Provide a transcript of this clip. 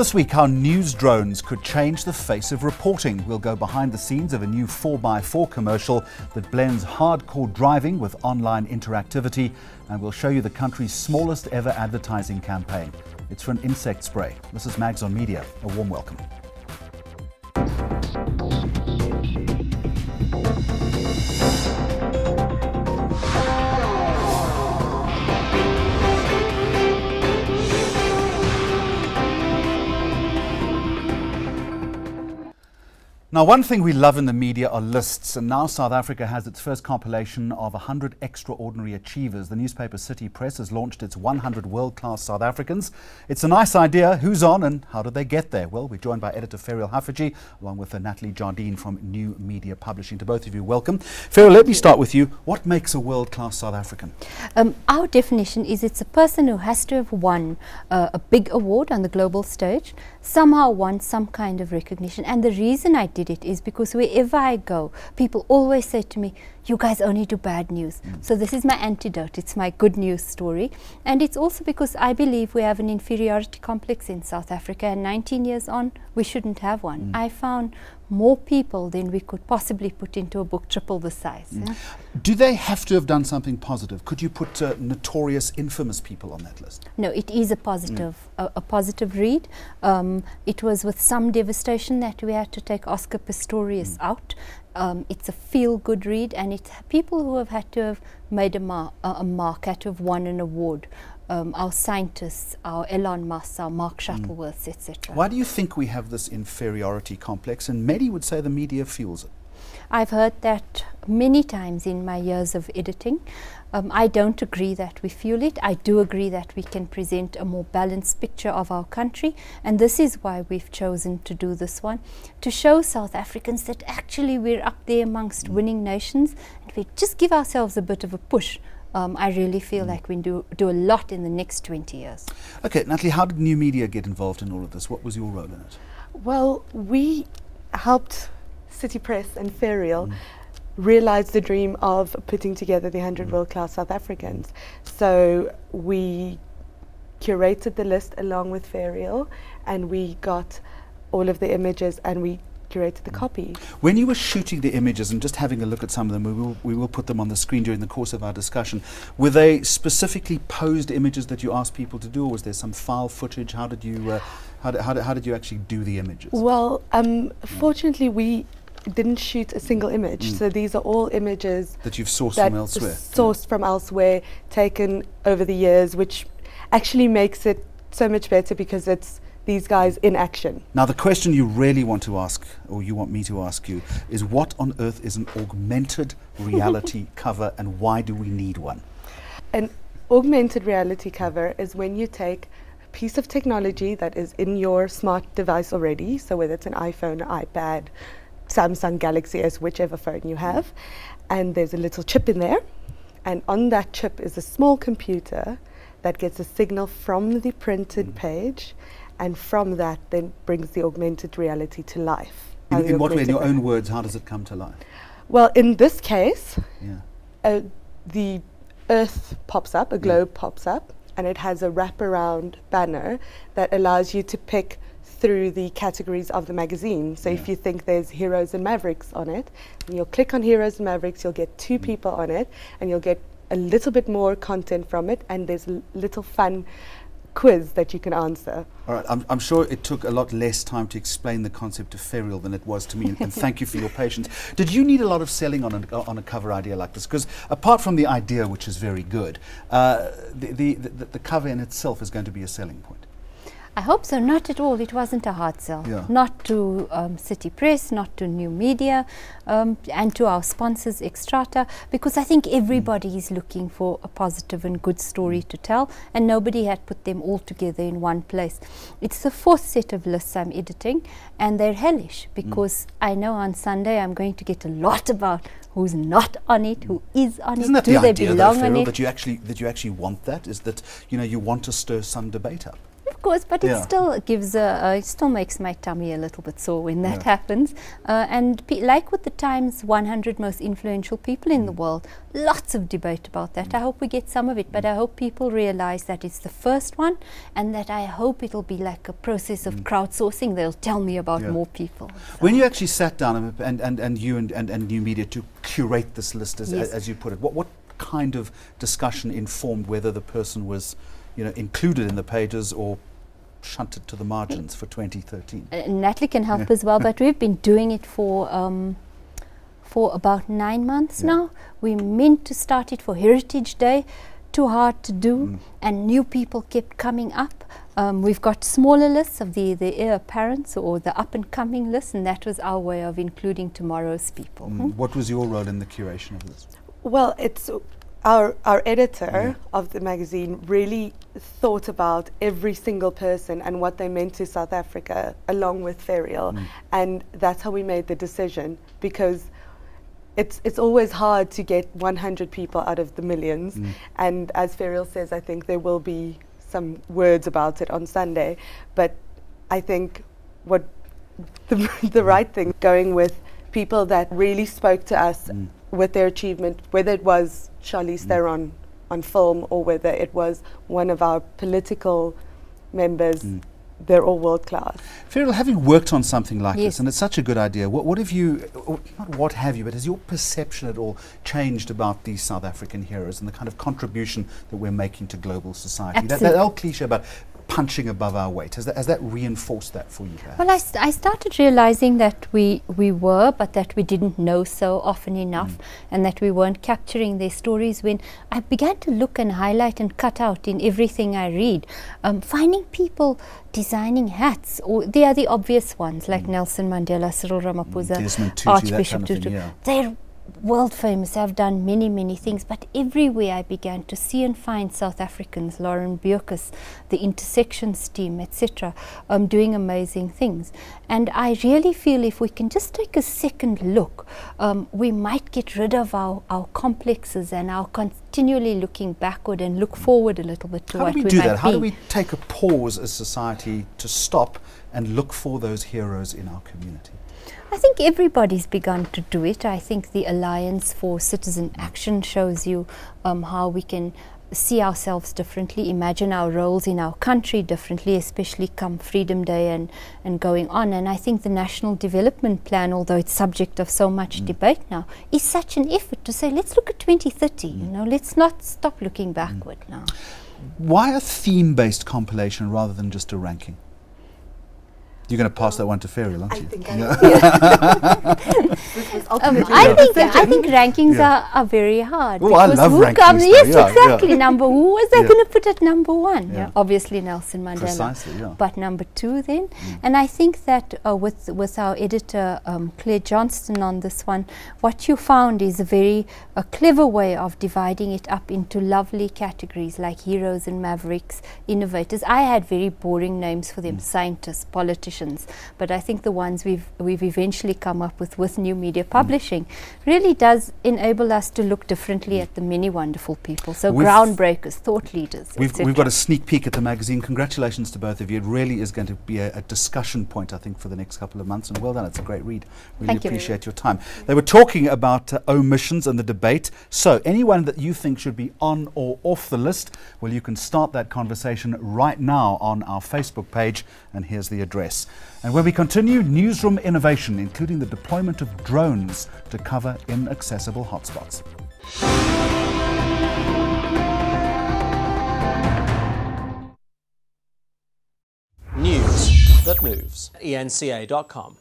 This week, how news drones could change the face of reporting. We'll go behind the scenes of a new 4x4 commercial that blends hardcore driving with online interactivity, and we'll show you the country's smallest ever advertising campaign. It's for an insect spray. This is Mags on Media. A warm welcome. Now, one thing we love in the media are lists, and now South Africa has its first compilation of 100 extraordinary achievers. The newspaper City Press has launched its 100 world-class South Africans. It's a nice idea. Who's on and how did they get there? Well, we're joined by editor Ferial Haffajee, along with Natalie Jardine from New Media Publishing. To both of you, welcome. Ferial, let me start with you. What makes a world-class South African? Our definition is it's a person who has to have won a big award on the global stage, somehow won some kind of recognition. And the reason I did it is because wherever I go, people always say to me, you guys only do bad news. So this is my antidote. It's my good news story. And it's also because I believe we have an inferiority complex in South Africa, and 19 years on, we shouldn't have one. I found more people than we could possibly put into a book, triple the size. Yeah? Do they have to have done something positive? Could you put notorious, infamous people on that list? No, it is a positive, a positive read. It was with some devastation that we had to take Oscar Pistorius out. It's a feel-good read, and it's people who have had to have made a mark, had to have won an award. Our scientists, our Elon Musk, our Mark Shuttleworths, etc. Why do you think we have this inferiority complex? And many would say the media fuels it. I've heard that many times in my years of editing. I don't agree that we fuel it. I do agree that we can present a more balanced picture of our country, and this is why we've chosen to do this one, to show South Africans that actually we're up there amongst winning nations, and we just give ourselves a bit of a push. I really feel like we do a lot in the next 20 years. Okay, Natalie, how did New Media get involved in all of this? What was your role in it? Well, we helped City Press and Ferial realize the dream of putting together the 100 world-class South Africans. So we curated the list along with Ferial, and we got all of the images and we curated the copy. When you were shooting the images and just having a look at some of them, we will put them on the screen during the course of our discussion, were they specifically posed images that you asked people to do, or was there some file footage? How did you how did you actually do the images? Well, fortunately we didn't shoot a single image, so these are all images that you've sourced from elsewhere. Sourced from elsewhere, taken over the years, which actually makes it so much better because it's these guys in action. Now, the question you really want to ask, or you want me to ask you, is what on earth is an augmented reality cover, and why do we need one? An augmented reality cover is when you take a piece of technology that is in your smart device already, so whether it's an iPhone, iPad, Samsung Galaxy S, whichever phone you have, and there's a little chip in there, and on that chip is a small computer that gets a signal from the printed page, and from that then brings the augmented reality to life. In what way, in your own words, how does it come to life? Well, in this case, the Earth pops up, a globe pops up, and it has a wraparound banner that allows you to pick through the categories of the magazine. So if you think there's Heroes and Mavericks on it, and you'll click on Heroes and Mavericks, you'll get 2 people on it, and you'll get a little bit more content from it, and there's a little fun quiz that you can answer. All right, I'm sure it took a lot less time to explain the concept of Ferial than it was to me, and thank you for your patience. Did you need a lot of selling on a cover idea like this? Because apart from the idea, which is very good, the cover in itself is going to be a selling point. I hope so. Not at all. It wasn't a hard sell. Not to City Press, not to New Media, and to our sponsors, Extrata, because I think everybody is looking for a positive and good story to tell, and nobody had put them all together in one place. It's the 4th set of lists I'm editing, and they're hellish, because I know on Sunday I'm going to get a lot about who's not on it, who is on Isn't it, that do the they idea, belong though, on Ferial, it? that you actually want that? Is that, you know, you want to stir some debate up? Of course, but it still gives it still makes my tummy a little bit sore when that happens. And like with the Times 100 most influential people in the world, lots of debate about that. I hope we get some of it, but I hope people realize that it's the first one, and that I hope it'll be like a process of crowdsourcing. They'll tell me about more people. So. When you actually sat down and you and New Media to curate this list, as you put it, what kind of discussion informed whether the person was, included in the pages or shunted to the margins for 2013? Natalie can help as well, but we've been doing it for about 9 months now. We meant to start it for Heritage Day, too hard to do, and new people kept coming up. We've got smaller lists of the heir apparents or the up-and-coming list, and that was our way of including tomorrow's people. What was your role in the curation of this? Well, it's our editor of the magazine really thought about every single person and what they meant to South Africa, along with Ferial, and that's how we made the decision, because it's always hard to get 100 people out of the millions, and as Ferial says, I think there will be some words about it on Sunday, but I think what the right thing, going with people that really spoke to us with their achievement, whether it was Charlize Theron on film or whether it was one of our political members, they're all world class. Ferial, having worked on something like this, and it's such a good idea, what have you, not what have you, but has your perception at all changed about these South African heroes and the kind of contribution that we're making to global society? That old cliche about punching above our weight, has that reinforced that for you perhaps? Well, I started realizing that we were, but that we didn't know so often enough, and that we weren't capturing their stories, when I began to look and highlight and cut out in everything I read, finding people designing hats, or they are the obvious ones, like Nelson Mandela, Cyril Ramaphosa, Archbishop Tutu. They're world famous, have done many things, but everywhere I began to see and find South Africans, Lauren Bierkus, the Intersections team, etc., doing amazing things. And I really feel if we can just take a second look, we might get rid of our complexes and our continually looking backward and look forward a little bit to what we might be. How do we take a pause as society to stop and look for those heroes in our community? I think everybody's begun to do it. I think the Alliance for Citizen Action shows you how we can see ourselves differently, imagine our roles in our country differently, especially come Freedom Day and going on. And I think the National Development Plan, although it's subject of so much debate now, is such an effort to say, let's look at 2030, let's not stop looking backward now. Why a theme-based compilation rather than just a ranking? You're going to pass that one to Ferial, aren't you? I think rankings are very hard. Oh, I love rankings. Yes, exactly. Who was I going to put at number one? Obviously Nelson Mandela. Precisely, but number two then. And I think that with our editor Claire Johnston on this one, what you found is a clever way of dividing it up into lovely categories like heroes and mavericks, innovators. I had very boring names for them, scientists, politicians. But I think the ones we've eventually come up with New Media Publishing really does enable us to look differently at the many wonderful people. So groundbreakers, thought leaders, we've got a sneak peek at the magazine. Congratulations to both of you. It really is going to be a discussion point, I think, for the next couple of months. And well done. It's a great read. Really appreciate your time. They were talking about omissions and the debate. So anyone that you think should be on or off the list, well, you can start that conversation right now on our Facebook page. And here's the address. And when we continue, newsroom innovation, including the deployment of drones to cover inaccessible hotspots. News that moves. enca.com.